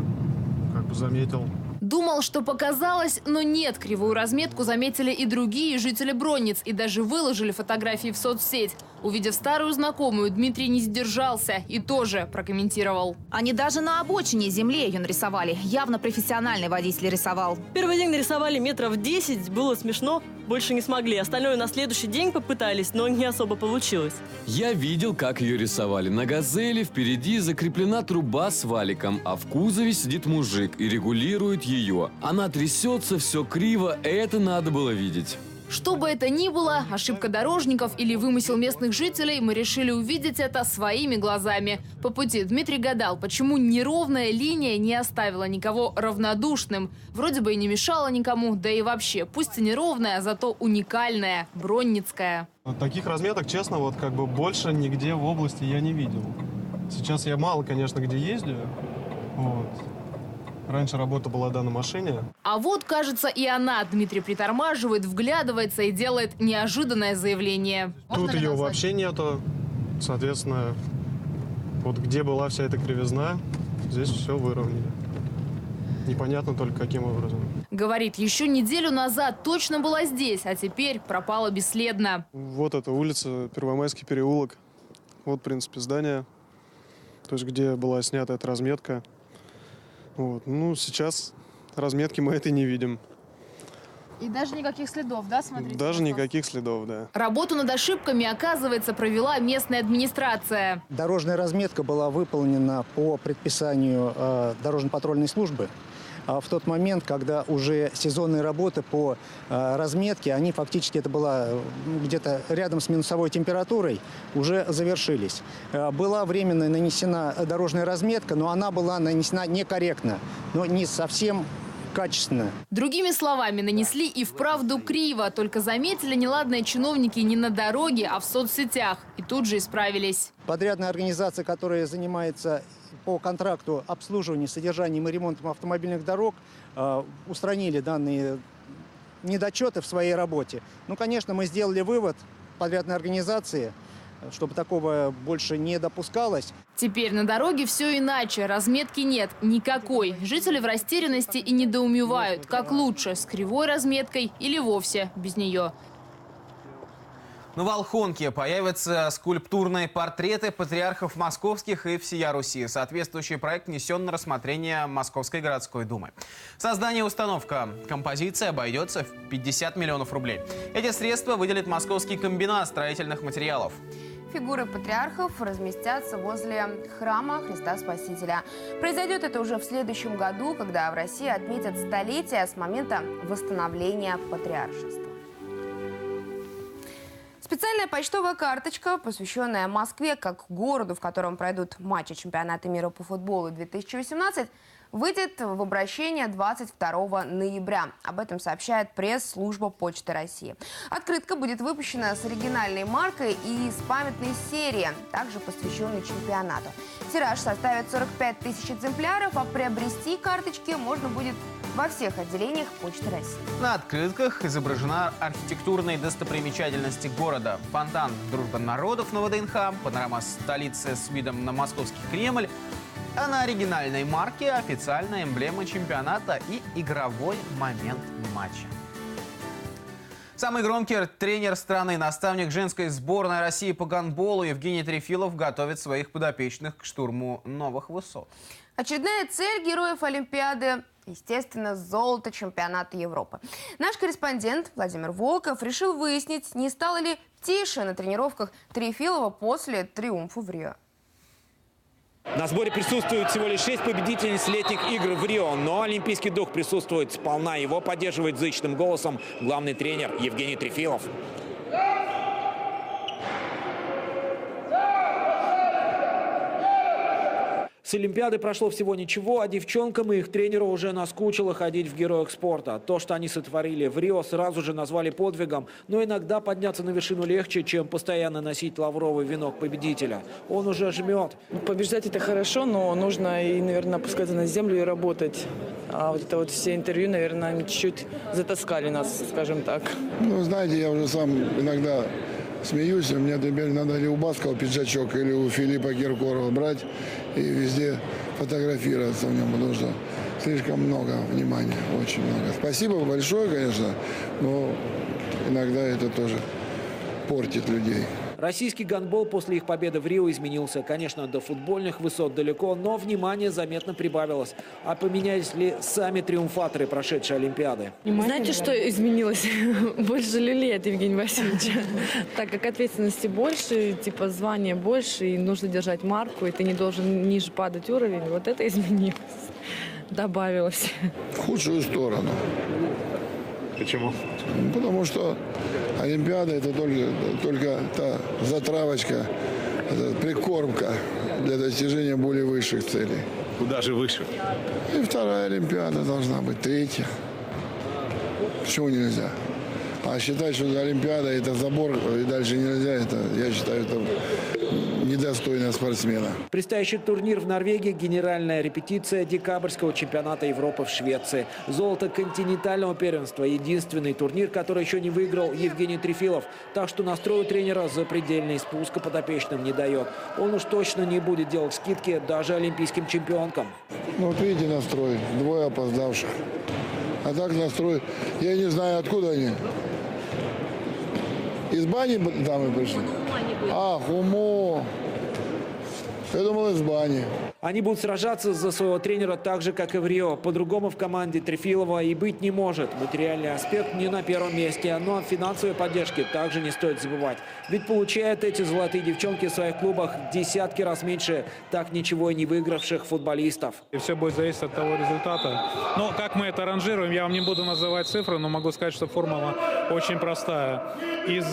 как бы заметил. Думал, что показалось, но нет. Кривую разметку заметили и другие жители Бронниц и даже выложили фотографии в соцсеть. Увидев старую знакомую, Дмитрий не сдержался и тоже прокомментировал. Они даже на обочине земли ее нарисовали. Явно профессиональный водитель рисовал. Первый день нарисовали метров 10, было смешно, больше не смогли. Остальное на следующий день попытались, но не особо получилось. Я видел, как ее рисовали. На «Газели» впереди закреплена труба с валиком, а в кузове сидит мужик и регулирует ее. Она трясется, все криво, это надо было видеть. Что бы это ни было, ошибка дорожников или вымысел местных жителей, мы решили увидеть это своими глазами. По пути Дмитрий гадал, почему неровная линия не оставила никого равнодушным. Вроде бы и не мешала никому, да и вообще, пусть и неровная, зато уникальная, бронницкая. Таких разметок, честно, вот как бы больше нигде в области я не видел. Сейчас я мало, конечно, где ездил. Вот. Раньше работа была, да, на машине. А вот, кажется, и она. Дмитрий притормаживает, вглядывается и делает неожиданное заявление. Тут ее вообще нету. Соответственно, вот где была вся эта кривизна, Здесь все выровняли. Непонятно только, каким образом. Говорит, еще неделю назад точно была здесь, а теперь пропала бесследно. Вот эта улица, Первомайский переулок. Вот, в принципе, здание, то есть где была снята эта разметка. Вот. Ну, сейчас разметки мы этой не видим. И даже никаких следов, да, смотрите? Даже никаких следов, да. Работу над ошибками, оказывается, провела местная администрация. Дорожная разметка была выполнена по предписанию дорожно-патрульной службы. В тот момент, когда уже сезонные работы по разметке, они фактически, это было где-то рядом с минусовой температурой, уже завершились. Была временно нанесена дорожная разметка, но она была нанесена некорректно, но не совсем качественно. Другими словами, нанесли и вправду криво, только заметили неладные чиновники не на дороге, а в соцсетях. И тут же исправились. Подрядная организация, которая занимается по контракту обслуживанием, содержанием и ремонтом автомобильных дорог, устранили данные недочеты в своей работе. Ну, конечно, мы сделали вывод подрядной организации, чтобы такого больше не допускалось. Теперь на дороге все иначе. Разметки нет никакой. Жители в растерянности и недоумевают, как лучше, с кривой разметкой или вовсе без нее. На Волхонке появятся скульптурные портреты патриархов московских и всея Руси. Соответствующий проект внесен на рассмотрение Московской городской думы. Создание и установка композиции обойдется в 50 миллионов рублей. Эти средства выделит Московский комбинат строительных материалов. Фигуры патриархов разместятся возле храма Христа Спасителя. Произойдет это уже в следующем году, когда в России отметят столетие с момента восстановления патриаршества. Специальная почтовая карточка, посвященная Москве как городу, в котором пройдут матчи чемпионата мира по футболу 2018, выйдет в обращение 22 ноября. Об этом сообщает пресс-служба Почты России. Открытка будет выпущена с оригинальной маркой и с памятной серии, также посвященной чемпионату. Тираж составит 45 тысяч экземпляров, а приобрести карточки можно будет во всех отделениях Почты России. На открытках изображена архитектурные достопримечательности города. Фонтан «Дружба народов» на ВДНХ, панорама столицы с видом на московский Кремль, а на оригинальной марке официальная эмблема чемпионата и игровой момент матча. Самый громкий тренер страны, наставник женской сборной России по гандболу Евгений Трефилов готовит своих подопечных к штурму новых высот. Очередная цель героев Олимпиады – естественно, золото чемпионата Европы. Наш корреспондент Владимир Волков решил выяснить, не стало ли тише на тренировках Трефилова после триумфа в Рио. На сборе присутствует всего лишь 6 победительниц летних игр в Рио, но олимпийский дух присутствует сполна. Его поддерживает зычным голосом главный тренер Евгений Трефилов. С Олимпиады прошло всего ничего, а девчонкам и их тренеру уже наскучило ходить в героях спорта. То, что они сотворили в Рио, сразу же назвали подвигом, но иногда подняться на вершину легче, чем постоянно носить лавровый венок победителя. Он уже жмет. Побеждать это хорошо, но нужно и, наверное, опускаться на землю и работать. А вот это вот все интервью, наверное, они чуть-чуть затаскали нас, скажем так. Ну, знаете, я уже сам иногда смеюсь, мне теперь надо или у Баскова пиджачок, или у Филиппа Киркорова брать и везде фотографироваться в нем, потому что слишком много внимания, очень много. Спасибо большое, конечно, но иногда это тоже портит людей. Российский гандбол после их победы в Рио изменился. Конечно, до футбольных высот далеко, но внимание заметно прибавилось. А поменялись ли сами триумфаторы прошедшей Олимпиады? Знаете, что изменилось? Больше люлей от Евгения Васильевича. Так как ответственности больше, типа звания больше, и нужно держать марку, и ты не должен ниже падать уровень. Вот это изменилось, добавилось. В худшую сторону. Почему? Потому что Олимпиада – это только та затравочка, это прикормка для достижения более высших целей. Куда же выше? И вторая Олимпиада должна быть, третья. Почему нельзя? А считать, что Олимпиада – это забор и дальше нельзя, это, я считаю, это недостойно спортсмена. Предстоящий турнир в Норвегии – генеральная репетиция декабрьского чемпионата Европы в Швеции. Золото континентального первенства – единственный турнир, который еще не выиграл Евгений Трефилов. Так что настрой тренера запредельный, спуска подопечным не дает. Он уж точно не будет делать скидки даже олимпийским чемпионкам. Ну, вот видите настрой, двое опоздавших. А так настрой, я не знаю, откуда они. Из бани дамы пришли? А, Хумо. Я думал, из бани. Они будут сражаться за своего тренера так же, как и в Рио. По-другому в команде Трефилова и быть не может. Материальный аспект не на первом месте, но о финансовой поддержке также не стоит забывать. Ведь получают эти золотые девчонки в своих клубах в десятки раз меньше так ничего и не выигравших футболистов. И все будет зависеть от того результата. Но как мы это ранжируем, я вам не буду называть цифры, но могу сказать, что формула очень простая. Из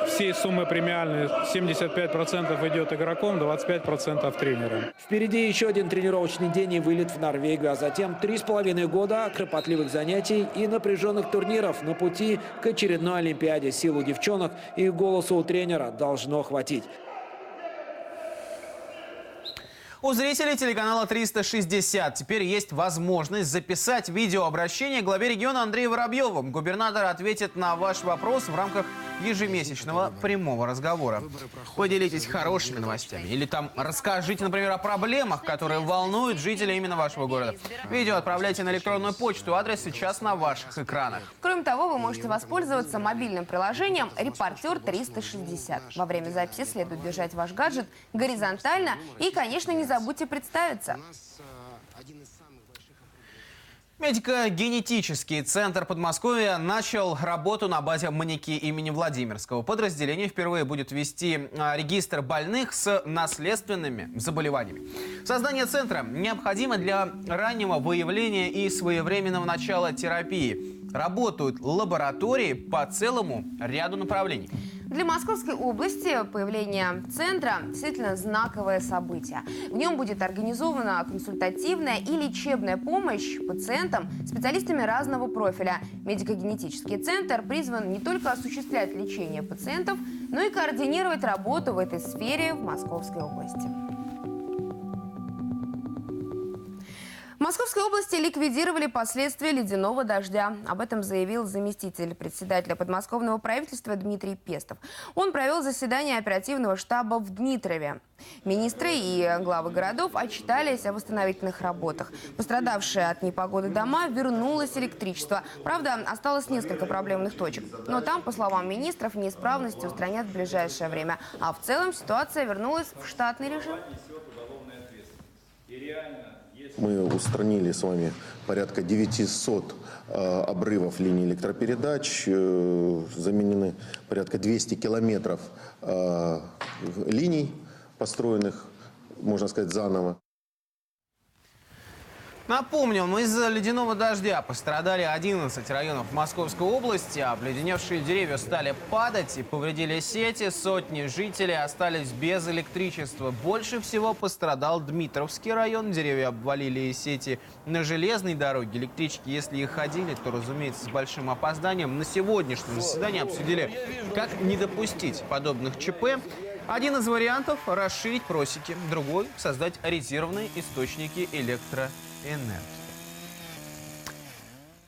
всей суммы премиальной 75% идет игроком, 25% тренерам. Впереди еще один тренировочный день и вылет в Норвегию, а затем 3,5 года кропотливых занятий и напряженных турниров на пути к очередной Олимпиаде. Силу девчонок и голоса у тренера должно хватить. У зрителей телеканала 360 теперь есть возможность записать видеообращение главе региона Андрею Воробьеву. Губернатор ответит на ваш вопрос в рамках ежемесячного прямого разговора. Поделитесь хорошими новостями или там расскажите, например, о проблемах, которые волнуют жителей именно вашего города. Видео отправляйте на электронную почту. Адрес сейчас на ваших экранах. Кроме того, вы можете воспользоваться мобильным приложением «Репортер 360». Во время записи следует держать ваш гаджет горизонтально и, конечно, не забудьте представиться. Медико-генетический центр Подмосковья начал работу на базе Маньяки имени Владимирского. Подразделение впервые будет вести регистр больных с наследственными заболеваниями. Создание центра необходимо для раннего выявления и своевременного начала терапии. Работают лаборатории по целому ряду направлений. Для Московской области появление центра действительно знаковое событие. В нем будет организована консультативная и лечебная помощь пациентам специалистами разного профиля. Медико-генетический центр призван не только осуществлять лечение пациентов, но и координировать работу в этой сфере в Московской области. В Московской области ликвидировали последствия ледяного дождя. Об этом заявил заместитель председателя подмосковного правительства Дмитрий Пестов. Он провел заседание оперативного штаба в Дмитрове. Министры и главы городов отчитались о восстановительных работах. Пострадавшие от непогоды дома вернулось электричество. Правда, осталось несколько проблемных точек. Но там, по словам министров, неисправности устранят в ближайшее время. А в целом ситуация вернулась в штатный режим. Мы устранили с вами порядка 900 обрывов линий электропередач, заменены порядка 200 километров линий, построенных, можно сказать, заново. Напомним, из-за ледяного дождя пострадали 11 районов Московской области. Обледеневшие деревья стали падать и повредили сети. Сотни жителей остались без электричества. Больше всего пострадал Дмитровский район. Деревья обвалили сети на железной дороге. Электрички, если и ходили, то, разумеется, с большим опозданием. На сегодняшнем заседании обсудили, как не допустить подобных ЧП. Один из вариантов – расширить просеки. Другой – создать резервные источники электроэнергии.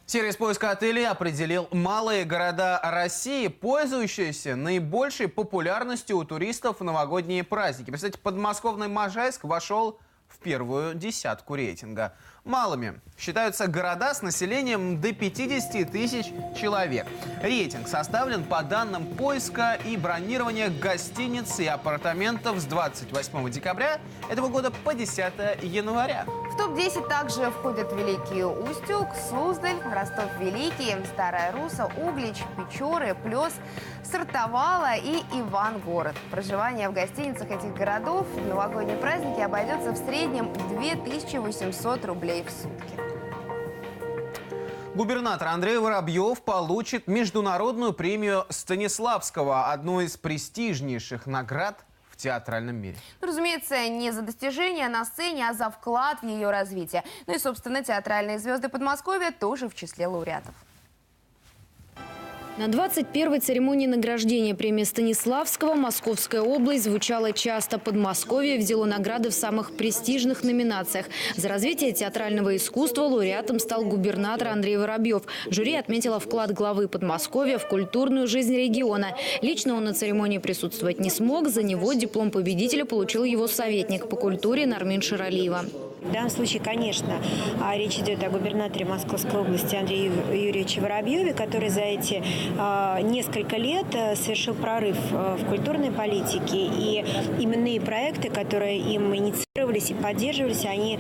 Сервис поиска отелей определил малые города России, пользующиеся наибольшей популярностью у туристов в новогодние праздники. Представьте, подмосковный Можайск вошел в первую десятку рейтинга. Малыми считаются города с населением до 50 тысяч человек. Рейтинг составлен по данным поиска и бронирования гостиниц и апартаментов с 28 декабря этого года по 10 января. В топ-10 также входят Великий Устюг, Суздаль, Ростов-Великий, Старая Русса, Углич, Печоры, Плёс, Сартовала и Ивангород. Проживание в гостиницах этих городов в новогодние праздники обойдется в среднем 2800 рублей в сутки. Губернатор Андрей Воробьев получит международную премию Станиславского, одну из престижнейших наград в театральном мире. Разумеется, не за достижения на сцене, а за вклад в ее развитие. Ну и, собственно, театральные звезды Подмосковья тоже в числе лауреатов. На 21-й церемонии награждения премии Станиславского Московская область звучала часто. Подмосковье взяло награды в самых престижных номинациях. За развитие театрального искусства лауреатом стал губернатор Андрей Воробьев. Жюри отметило вклад главы Подмосковья в культурную жизнь региона. Лично он на церемонии присутствовать не смог. За него диплом победителя получил его советник по культуре Нармин Ширалиева. В данном случае, конечно, речь идет о губернаторе Московской области Андрея Юрьевиче Воробьеве, который за эти несколько лет совершил прорыв в культурной политике. И именные проекты, которые им инициировались и поддерживались, они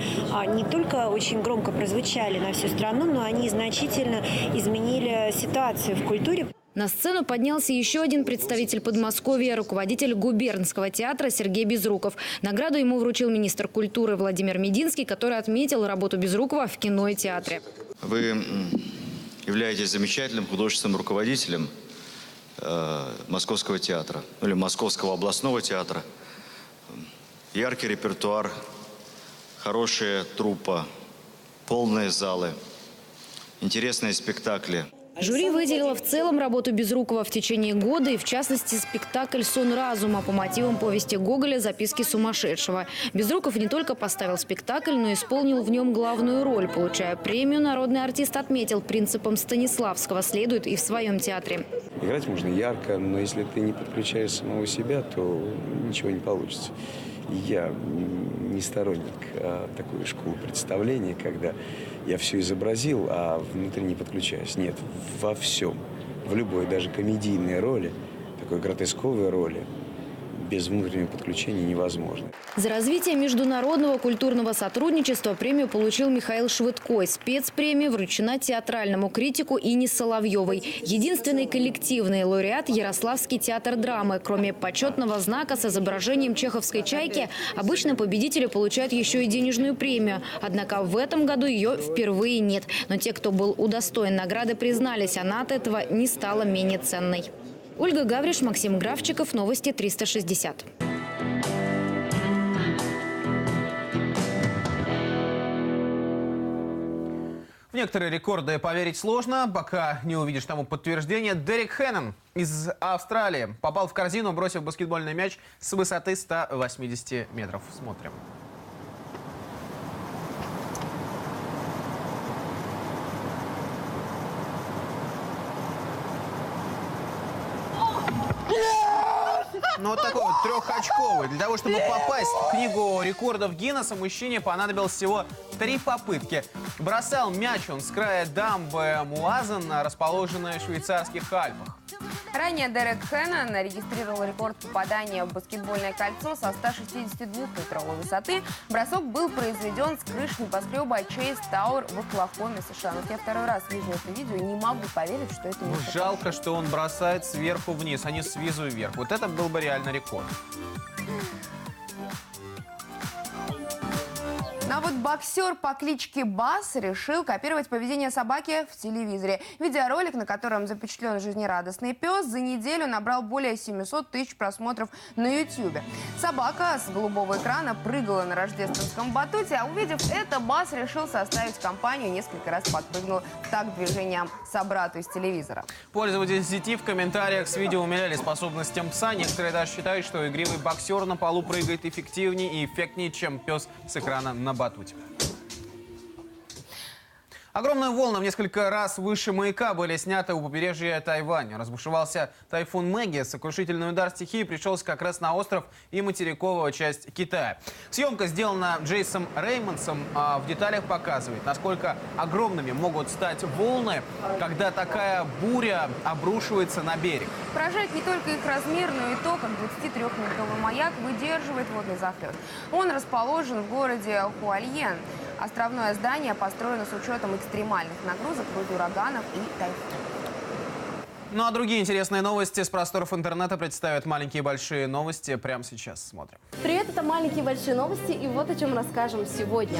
не только очень громко прозвучали на всю страну, но они значительно изменили ситуацию в культуре. На сцену поднялся еще один представитель Подмосковья, руководитель губернского театра Сергей Безруков. Награду ему вручил министр культуры Владимир Мединский, который отметил работу Безрукова в кино и театре. Вы являетесь замечательным художественным руководителем Московского театра, или Московского областного театра. Яркий репертуар, хорошая труппа, полные залы, интересные спектакли. Жюри выделило в целом работу Безрукова в течение года и, в частности, спектакль «Сон разума» по мотивам повести Гоголя «Записки сумасшедшего». Безруков не только поставил спектакль, но и исполнил в нем главную роль. Получая премию, народный артист отметил, принципам Станиславского следует и в своем театре. Играть можно ярко, но если ты не подключаешь самого себя, то ничего не получится. Я не сторонник такой школы представления, когда я все изобразил, а внутри не подключаюсь. Нет, во всем, в любой, даже комедийной роли, такой гротесковой роли, без внутреннего подключения невозможно. За развитие международного культурного сотрудничества премию получил Михаил Швыдкой. Спецпремия вручена театральному критику Инне Соловьевой. Единственный коллективный лауреат – Ярославский театр драмы. Кроме почетного знака с изображением чеховской чайки, обычно победители получают еще и денежную премию. Однако в этом году ее впервые нет. Но те, кто был удостоен награды, признались, она от этого не стала менее ценной. Ольга Гавриш, Максим Графчиков, Новости 360. В некоторые рекорды поверить сложно, пока не увидишь тому подтверждение. Дерек Хеннон из Австралии попал в корзину, бросив баскетбольный мяч с высоты 180 метров. Смотрим. Ну, вот такой вот трехочковый. Для того, чтобы попасть в книгу рекордов Гиннесса, мужчине понадобилось всего 3 попытки. Бросал мяч он с края дамбы Муазен, расположенной в швейцарских Альпах. Ранее Дерек Хеннон регистрировал рекорд попадания в баскетбольное кольцо со 162-метровой высоты. Бросок был произведен с крыши небоскреба Chase Tower в Оклахоме, США. Но я второй раз вижу это видео и не могу поверить, что это не так. Жалко, что он бросает сверху вниз, а не снизу вверх. Вот это был бы реально рекорд. А вот боксер по кличке Бас решил копировать поведение собаки в телевизоре. Видеоролик, на котором запечатлен жизнерадостный пес, за неделю набрал более 700 тысяч просмотров на YouTube. Собака с голубого экрана прыгала на рождественском батуте, а увидев это, Бас решил составить компанию и несколько раз подпрыгнул в такт движениям собрату из телевизора. Пользователи сети в комментариях с видео умиляли способностям пса. Некоторые даже считают, что игривый боксер на полу прыгает эффективнее и эффектнее, чем пес с экрана на батуте. Огромные волны в несколько раз выше маяка были сняты у побережья Тайваня. Разбушевался тайфун Мэгги. Сокрушительный удар стихии пришелся как раз на остров и материковую часть Китая. Съемка сделана Джейсом Реймондсом, в деталях показывает, насколько огромными могут стать волны, когда такая буря обрушивается на берег. Поражает не только их размер, но и то, как 23-метровый маяк выдерживает водный захлёст. Он расположен в городе Хуальен. Островное здание построено с учетом экстремальных нагрузок, вроде ураганов и тайфунов. Ну а другие интересные новости с просторов интернета представят маленькие и большие новости. Прямо сейчас смотрим. Привет, это маленькие и большие новости, и вот о чем расскажем сегодня.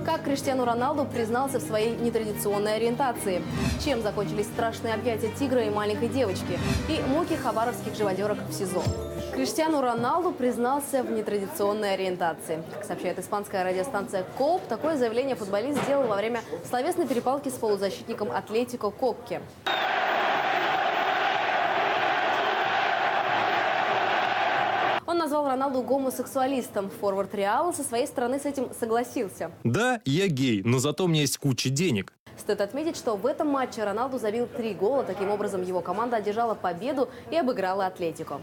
Как Криштиану Роналду признался в своей нетрадиционной ориентации. Чем закончились страшные объятия тигра и маленькой девочки. И муки хабаровских живодерок в СИЗО. Криштиану Роналду признался в нетрадиционной ориентации. Как сообщает испанская радиостанция КОП, такое заявление футболист сделал во время словесной перепалки с полузащитником Атлетико Кокке. назвал Роналду гомосексуалистом. Форвард Реала со своей стороны с этим согласился. Да, я гей, но зато у меня есть куча денег. Стоит отметить, что в этом матче Роналду забил 3 гола. Таким образом, его команда одержала победу и обыграла Атлетико.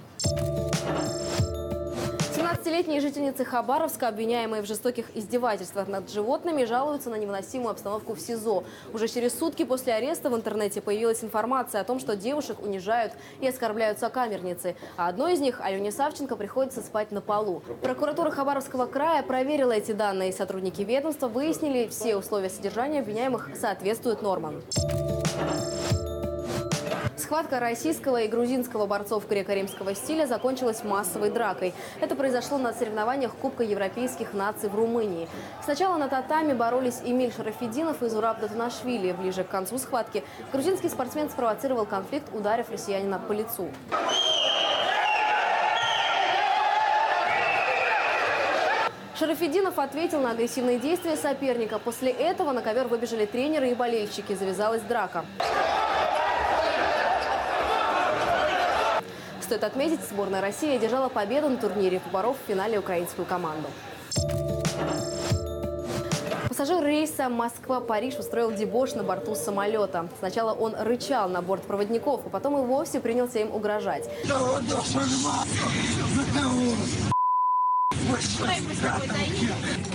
17-летние жительницы Хабаровска, обвиняемые в жестоких издевательствах над животными, жалуются на невыносимую обстановку в СИЗО. Уже через сутки после ареста в интернете появилась информация о том, что девушек унижают и оскорбляют сокамерницы. А одной из них, Алене Савченко, приходится спать на полу. Прокуратура Хабаровского края проверила эти данные. Сотрудники ведомства выяснили, все условия содержания обвиняемых соответствуют нормам. Схватка российского и грузинского борцов греко-римского стиля закончилась массовой дракой. Это произошло на соревнованиях Кубка европейских наций в Румынии. Сначала на татами боролись Эмиль Шарафеддинов и Зураб Датунашвили. Ближе к концу схватки грузинский спортсмен спровоцировал конфликт, ударив россиянина по лицу. Шарафеддинов ответил на агрессивные действия соперника. После этого на ковер выбежали тренеры и болельщики. Завязалась драка. Стоит отметить, сборная России одержала победу на турнире, поборов в финале украинскую команду. Пассажир рейса Москва-Париж устроил дебош на борту самолета. Сначала он рычал на бортпроводников, а потом и вовсе принялся им угрожать.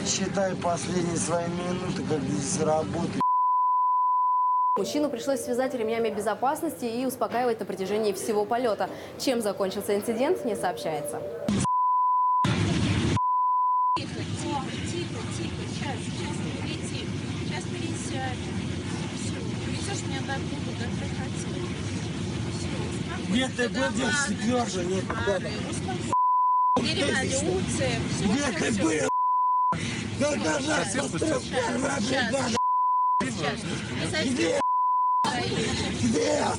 Считай последние свои минуты, как здесь работает. Мужчину пришлось связать ремнями безопасности и успокаивать на протяжении всего полета. Чем закончился инцидент, не сообщается. Сейчас пересядем. Все, привезешь меня до клуба, как ты хотел. Нет, ты будешь тверже, нет, ребята. Дерево, Люция, Где ты был? Где?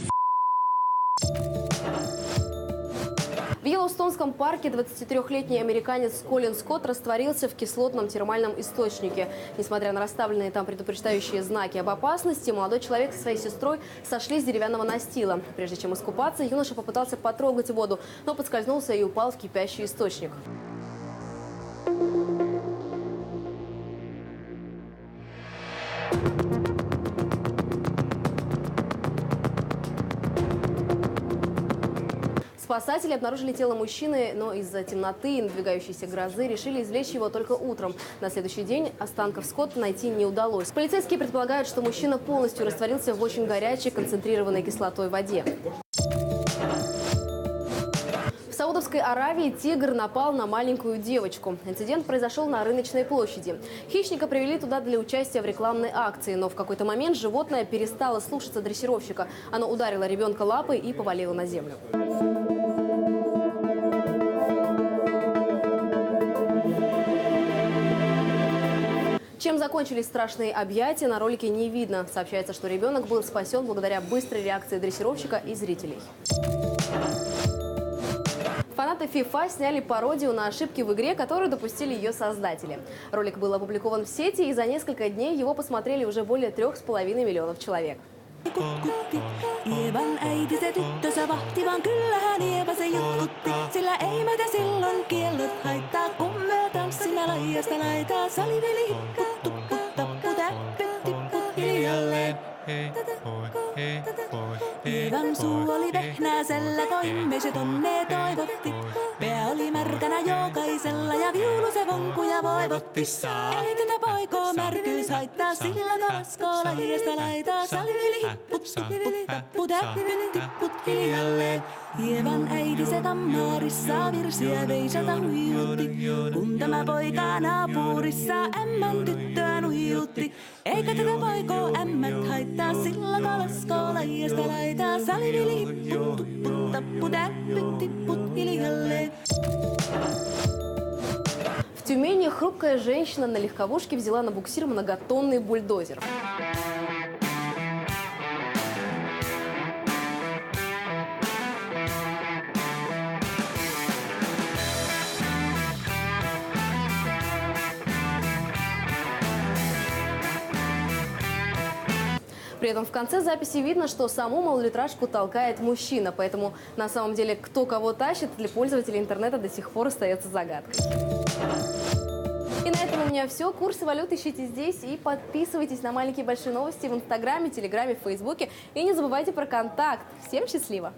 В Йеллоустонском парке 23-летний американец Колин Скотт растворился в кислотном термальном источнике. Несмотря на расставленные там предупреждающие знаки об опасности, молодой человек со своей сестрой сошли с деревянного настила. Прежде чем искупаться, юноша попытался потрогать воду, но подскользнулся и упал в кипящий источник. Спасатели обнаружили тело мужчины, но из-за темноты и надвигающейся грозы решили извлечь его только утром. На следующий день останков Скотта найти не удалось. Полицейские предполагают, что мужчина полностью растворился в очень горячей, концентрированной кислотой воде. В Саудовской Аравии тигр напал на маленькую девочку. Инцидент произошел на рыночной площади. Хищника привели туда для участия в рекламной акции, но в какой-то момент животное перестало слушаться дрессировщика. Оно ударило ребенка лапой и повалило на землю. Чем закончились страшные объятия, на ролике не видно. Сообщается, что ребенок был спасен благодаря быстрой реакции дрессировщика и зрителей. Фанаты FIFA сняли пародию на ошибки в игре, которую допустили ее создатели. Ролик был опубликован в сети, и за несколько дней его посмотрели уже более 3,5 миллионов человек. Ievan äiti se tyttönsä vahti, vaan kyllähän Ieva se jutkutti. Sillä ei meitä silloin kiellot haittaa, kun me tanssimme laijasta laitaa. Saliveli hipput, tupput, tapput, täppyt, tipput hiljalleen. Ievan suu oli vehnäisellä, toimme se tonne toivotti. Pää oli märkänä jokaisella ja viulu se vonkuja voivotti. Ei tätä poikoo märkyys haittaa, sillä kalaskoo laijasta laitaa. Saliveli hipput, tupput, tapput, täppyt, tipput hiljalleen. Ievan äiti se kammarissa virsiä veisata huijutti. Kun tämä poika naapurissa ämmän tyttöä nuijutti. Eikä tätä poikoo ämmät haittaa, sillä kalaskoo laijasta laitaa. Saliveli hipput, tupput, tapput, täppyt, tipput hiljalleen. В Тюмени хрупкая женщина на легковушке взяла на буксир многотонный бульдозер. При этом в конце записи видно, что саму малолитражку толкает мужчина. Поэтому на самом деле кто кого тащит, для пользователей интернета до сих пор остается загадкой. И на этом у меня все. Курсы валют ищите здесь. И подписывайтесь на «Маленькие большие новости» в Инстаграме, Телеграме, Фейсбуке. И не забывайте про контакт. Всем счастливо!